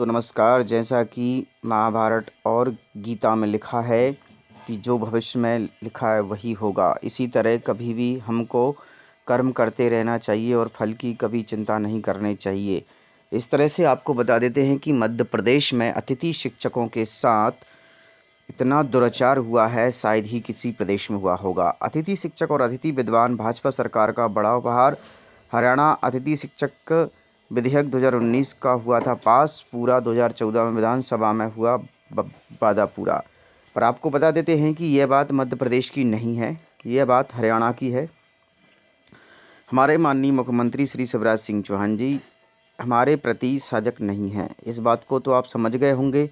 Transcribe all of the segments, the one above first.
तो नमस्कार। जैसा कि महाभारत और गीता में लिखा है कि जो भविष्य में लिखा है वही होगा, इसी तरह कभी भी हमको कर्म करते रहना चाहिए और फल की कभी चिंता नहीं करनी चाहिए। इस तरह से आपको बता देते हैं कि मध्य प्रदेश में अतिथि शिक्षकों के साथ इतना दुराचार हुआ है, शायद ही किसी प्रदेश में हुआ होगा। अतिथि शिक्षक और अतिथि विद्वान भाजपा सरकार का बड़ा उपहार। हरियाणा अतिथि शिक्षक विधेयक 2019 का हुआ था पास, पूरा 2014 में विधानसभा में हुआ वादा पूरा। पर आपको बता देते हैं कि यह बात मध्य प्रदेश की नहीं है, यह बात हरियाणा की है। हमारे माननीय मुख्यमंत्री श्री शिवराज सिंह चौहान जी हमारे प्रति सजग नहीं हैं। इस बात को तो आप समझ गए होंगे।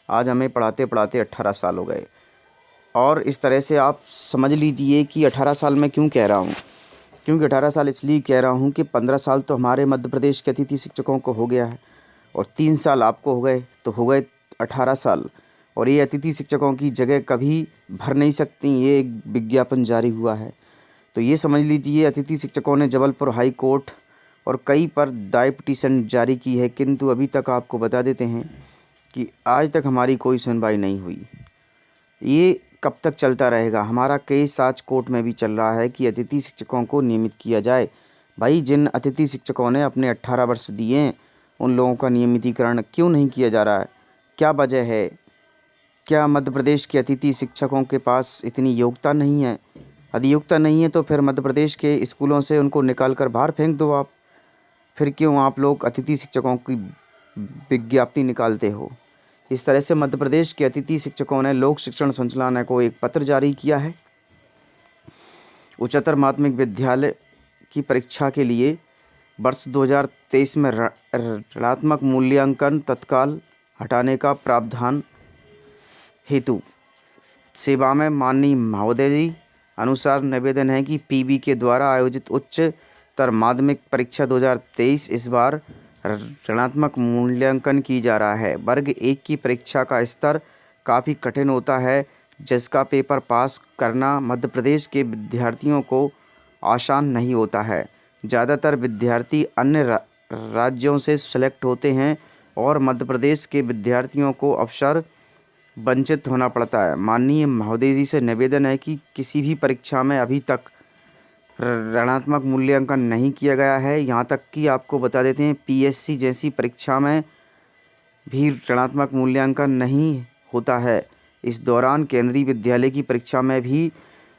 आज हमें पढ़ाते पढ़ाते 18 साल हो गए, और इस तरह से आप समझ लीजिए कि 18 साल मैं क्यों कह रहा हूँ, क्योंकि 18 साल इसलिए कह रहा हूँ कि 15 साल तो हमारे मध्य प्रदेश के अतिथि शिक्षकों को हो गया है और 3 साल आपको हो गए, तो हो गए 18 साल। और ये अतिथि शिक्षकों की जगह कभी भर नहीं सकती, ये एक विज्ञापन जारी हुआ है। तो ये समझ लीजिए अतिथि शिक्षकों ने जबलपुर हाई कोर्ट और कई पर दायर पिटीशन जारी की है, किंतु अभी तक आपको बता देते हैं कि आज तक हमारी कोई सुनवाई नहीं हुई। ये कब तक चलता रहेगा? हमारा केस आज कोर्ट में भी चल रहा है कि अतिथि शिक्षकों को नियमित किया जाए। भाई, जिन अतिथि शिक्षकों ने अपने 18 वर्ष दिए हैं उन लोगों का नियमितीकरण क्यों नहीं किया जा रहा है? क्या वजह है? क्या मध्य प्रदेश के अतिथि शिक्षकों के पास इतनी योग्यता नहीं है? यदि योग्यता नहीं है तो फिर मध्य प्रदेश के स्कूलों से उनको निकाल कर बाहर फेंक दो आप। फिर क्यों आप लोग अतिथि शिक्षकों की विज्ञप्ति निकालते हो? इस तरह से मध्य प्रदेश के अतिथि शिक्षकों ने लोक शिक्षण संचालनालय को एक पत्र जारी किया है। उच्चतर माध्यमिक विद्यालय की परीक्षा के लिए वर्ष 2023 में ऋणात्मक मूल्यांकन तत्काल हटाने का प्रावधान हेतु सेवा में माननीय महोदय जी अनुसार निवेदन है कि पीबी के द्वारा आयोजित उच्चतर माध्यमिक परीक्षा 2023 इस बार ऋणात्मक मूल्यांकन की जा रहा है। वर्ग 1 की परीक्षा का स्तर काफ़ी कठिन होता है, जिसका पेपर पास करना मध्य प्रदेश के विद्यार्थियों को आसान नहीं होता है। ज़्यादातर विद्यार्थी अन्य राज्यों से सेलेक्ट होते हैं और मध्य प्रदेश के विद्यार्थियों को अवसर वंचित होना पड़ता है। माननीय महोदय जी से निवेदन है कि किसी भी परीक्षा में अभी तक ऋणात्मक मूल्यांकन नहीं किया गया है। यहाँ तक कि आपको बता देते हैं पीएससी जैसी परीक्षा में भी ऋणात्मक मूल्यांकन नहीं होता है। इस दौरान केंद्रीय विद्यालय की परीक्षा में भी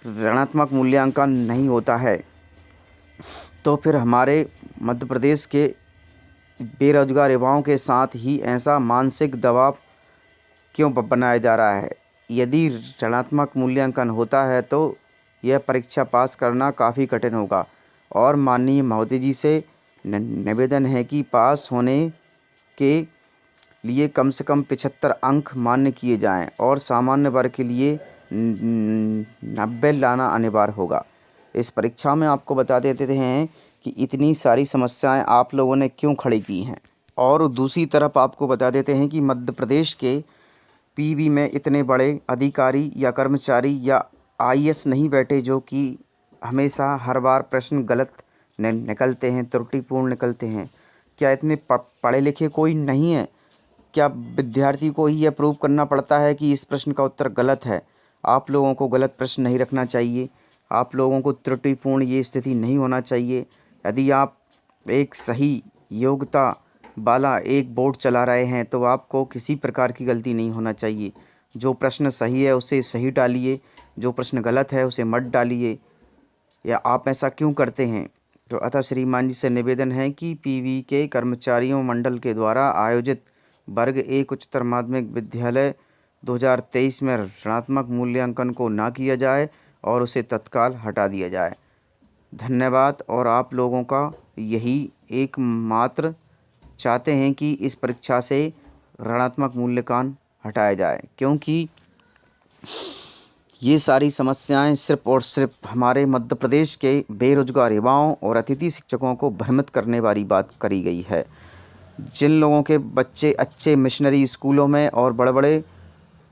ऋणात्मक मूल्यांकन नहीं होता है। तो फिर हमारे मध्य प्रदेश के बेरोजगार युवाओं के साथ ही ऐसा मानसिक दबाव क्यों बनाया जा रहा है? यदि ऋणात्मक मूल्यांकन होता है तो यह परीक्षा पास करना काफ़ी कठिन होगा। और माननीय महोदय जी से निवेदन है कि पास होने के लिए कम से कम 75 अंक मान्य किए जाएं और सामान्य वर्ग के लिए 90 लाना अनिवार्य होगा। इस परीक्षा में आपको बता देते हैं कि इतनी सारी समस्याएं आप लोगों ने क्यों खड़ी की हैं। और दूसरी तरफ आपको बता देते हैं कि मध्य प्रदेश के पीबी में इतने बड़े अधिकारी या कर्मचारी या आईएएस नहीं बैठे जो कि हमेशा हर बार प्रश्न गलत निकलते हैं, त्रुटिपूर्ण निकलते हैं। क्या इतने पढ़े लिखे कोई नहीं है? क्या विद्यार्थी को ही यह प्रूव करना पड़ता है कि इस प्रश्न का उत्तर गलत है? आप लोगों को गलत प्रश्न नहीं रखना चाहिए, आप लोगों को त्रुटिपूर्ण ये स्थिति नहीं होना चाहिए। यदि आप एक सही योग्यता वाला एक बोर्ड चला रहे हैं तो आपको किसी प्रकार की गलती नहीं होना चाहिए। जो प्रश्न सही है उसे सही डालिए, जो प्रश्न गलत है उसे मत डालिए। या आप ऐसा क्यों करते हैं? तो अतः श्रीमान जी से निवेदन है कि पीवी के कर्मचारियों मंडल के द्वारा आयोजित वर्ग 1 उच्चतर माध्यमिक विद्यालय 2023 में ऋणात्मक मूल्यांकन को ना किया जाए और उसे तत्काल हटा दिया जाए। धन्यवाद। और आप लोगों का यही एकमात्र चाहते हैं कि इस परीक्षा से ऋणात्मक मूल्यांकन हटाया जाए, क्योंकि ये सारी समस्याएं सिर्फ और सिर्फ हमारे मध्य प्रदेश के बेरोजगार युवाओं और अतिथि शिक्षकों को भ्रमित करने वाली बात करी गई है। जिन लोगों के बच्चे अच्छे मिशनरी स्कूलों में और बड़े बड़े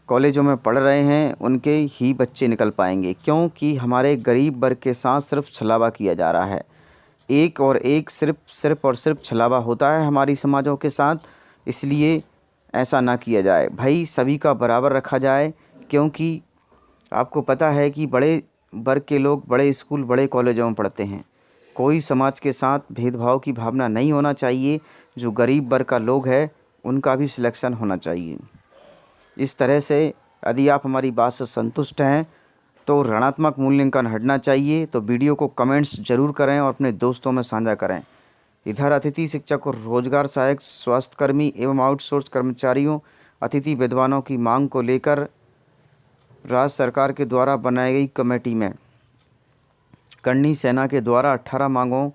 कॉलेजों में पढ़ रहे हैं उनके ही बच्चे निकल पाएंगे, क्योंकि हमारे गरीब वर्ग के साथ सिर्फ छलावा किया जा रहा है। एक और एक सिर्फ और सिर्फ छलावा होता है हमारी समाजों के साथ। इसलिए ऐसा ना किया जाए भाई, सभी का बराबर रखा जाए। क्योंकि आपको पता है कि बड़े वर्ग के लोग बड़े स्कूल बड़े कॉलेजों में पढ़ते हैं। कोई समाज के साथ भेदभाव की भावना नहीं होना चाहिए। जो गरीब वर्ग का लोग है उनका भी सिलेक्शन होना चाहिए। इस तरह से यदि आप हमारी बात से संतुष्ट हैं तो ऋणात्मक मूल्यांकन हटना चाहिए। तो वीडियो को कमेंट्स जरूर करें और अपने दोस्तों में साझा करें। इधर अतिथि शिक्षक और रोजगार सहायक, स्वास्थ्यकर्मी एवं आउटसोर्स कर्मचारियों, अतिथि विद्वानों की मांग को लेकर राज्य सरकार के द्वारा बनाई गई कमेटी में करणी सेना के द्वारा 18 मांगों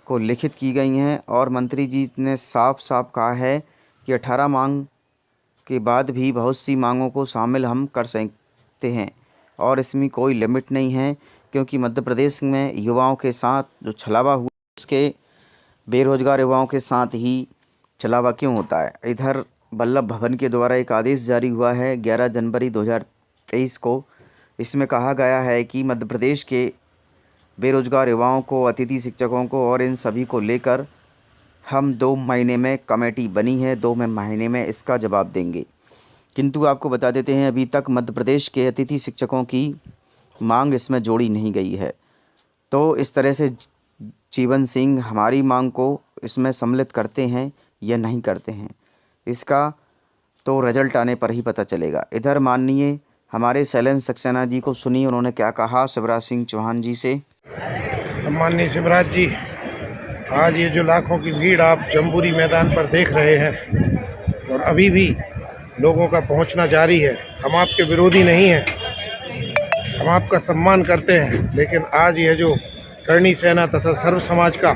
को लिखित की गई हैं और मंत्री जी ने साफ साफ कहा है कि 18 मांग के बाद भी बहुत सी मांगों को शामिल हम कर सकते हैं और इसमें कोई लिमिट नहीं है। क्योंकि मध्य प्रदेश में युवाओं के साथ जो छलावा हुआ, इसके बेरोजगार युवाओं के साथ ही छलावा क्यों होता है। इधर वल्लभ भवन के द्वारा एक आदेश जारी हुआ है 11 जनवरी 2023 को। इसमें कहा गया है कि मध्य प्रदेश के बेरोजगार युवाओं को, अतिथि शिक्षकों को और इन सभी को लेकर हम 2 महीने में कमेटी बनी है, 2 महीने में इसका जवाब देंगे। किंतु आपको बता देते हैं अभी तक मध्य प्रदेश के अतिथि शिक्षकों की मांग इसमें जोड़ी नहीं गई है। तो इस तरह से जीवन सिंह हमारी मांग को इसमें सम्मिलित करते हैं या नहीं करते हैं, इसका तो रिजल्ट आने पर ही पता चलेगा। इधर माननीय हमारे शैलेंद्र सक्सेना जी को सुनिए, उन्होंने क्या कहा शिवराज सिंह चौहान जी से। सम्माननीय शिवराज जी, आज ये जो लाखों की भीड़ आप जम्बूरी मैदान पर देख रहे हैं और अभी भी लोगों का पहुंचना जारी है, हम आपके विरोधी नहीं हैं, हम आपका सम्मान करते हैं। लेकिन आज यह जो करणी सेना तथा सर्व समाज का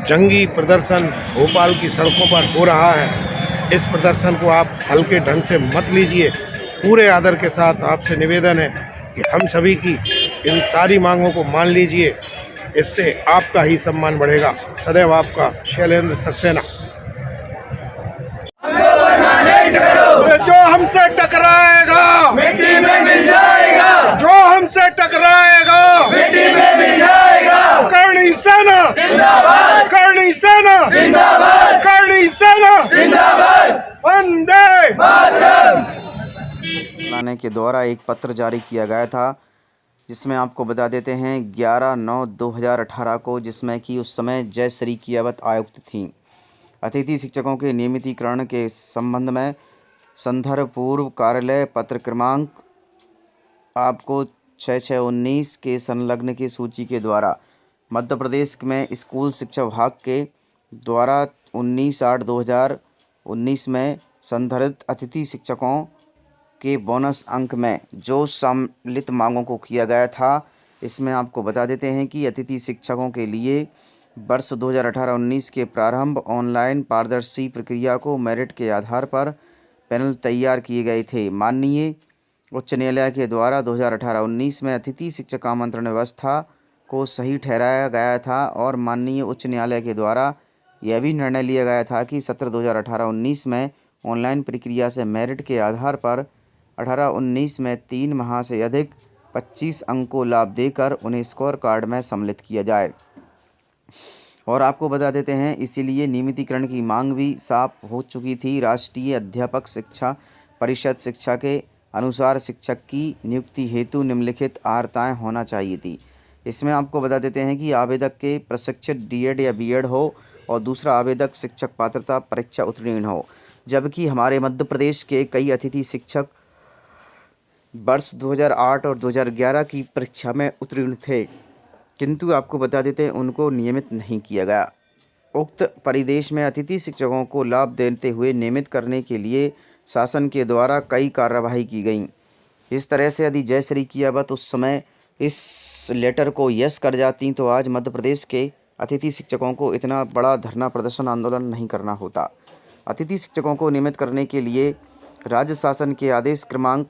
जंगी प्रदर्शन भोपाल की सड़कों पर हो रहा है, इस प्रदर्शन को आप हल्के ढंग से मत लीजिए। पूरे आदर के साथ आपसे निवेदन है कि हम सभी की इन सारी मांगों को मान लीजिए, इससे आपका ही सम्मान बढ़ेगा। सदैव आपका शैलेंद्र सक्सेना। जो हमसे टकराएगा मिट्टी में मिल जाएगा, जो हमसे टकराएगा मिट्टी में मिल जाएगा। करणी सेना जिंदाबाद, करणी सेना जिंदाबाद, करणी सेना जिंदाबाद, वंदे मातरम। लाने के द्वारा एक पत्र जारी किया गया था, जिसमें आपको बता देते हैं 11/9/2018 को, जिसमें कि उस समय जयश्री कियावत आयुक्त थी। अतिथि शिक्षकों के नियमितीकरण के संबंध में संदर्भ पूर्व कार्यालय पत्र क्रमांक आपको 6619 के संलग्न की सूची के द्वारा मध्य प्रदेश में स्कूल शिक्षा विभाग के द्वारा 19/8/2019 में संदर्भित अतिथि शिक्षकों के बोनस अंक में जो सम्मिलित मांगों को किया गया था, इसमें आपको बता देते हैं कि अतिथि शिक्षकों के लिए वर्ष 2018-19 के प्रारंभ ऑनलाइन पारदर्शी प्रक्रिया को मेरिट के आधार पर पैनल तैयार किए गए थे। माननीय उच्च न्यायालय के द्वारा 2018-19 में अतिथि शिक्षक आमंत्रण व्यवस्था को सही ठहराया गया था और माननीय उच्च न्यायालय के द्वारा यह भी निर्णय लिया गया था कि सत्र 2018-19 में ऑनलाइन प्रक्रिया से मेरिट के आधार पर 18-19 में 3 माह से अधिक 25 अंक को लाभ देकर उन्हें स्कोर कार्ड में सम्मिलित किया जाए। और आपको बता देते हैं इसीलिए नियमितीकरण की मांग भी साफ हो चुकी थी। राष्ट्रीय अध्यापक शिक्षा परिषद शिक्षा के अनुसार शिक्षक की नियुक्ति हेतु निम्नलिखित अर्हताएं होना चाहिए थी। इसमें आपको बता देते हैं कि आवेदक के प्रशिक्षित डीएड या बीएड हो और दूसरा आवेदक शिक्षक पात्रता परीक्षा उत्तीर्ण हो। जबकि हमारे मध्य प्रदेश के कई अतिथि शिक्षक वर्ष 2008 और 2011 की परीक्षा में उत्तीर्ण थे, किंतु आपको बता देते हैं उनको नियमित नहीं किया गया। उक्त परिदेश में अतिथि शिक्षकों को लाभ देते हुए नियमित करने के लिए शासन के द्वारा कई कार्यवाही की गई। इस तरह से यदि जयश्री कियावत उस समय इस लेटर को यस कर जाती तो आज मध्य प्रदेश के अतिथि शिक्षकों को इतना बड़ा धरना प्रदर्शन आंदोलन नहीं करना होता। अतिथि शिक्षकों को नियमित करने के लिए राज्य शासन के आदेश क्रमांक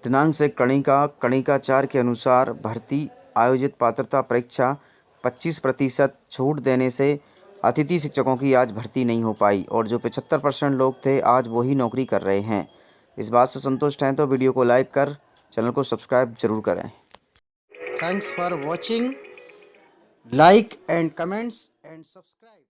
दिनांक से कणिका 4 के अनुसार भर्ती आयोजित पात्रता परीक्षा 25% छूट देने से अतिथि शिक्षकों की आज भर्ती नहीं हो पाई और जो 75% लोग थे आज वही नौकरी कर रहे हैं। इस बात से संतुष्ट हैं तो वीडियो को लाइक कर चैनल को सब्सक्राइब जरूर करें। Thanks for watching, like and comments and subscribe.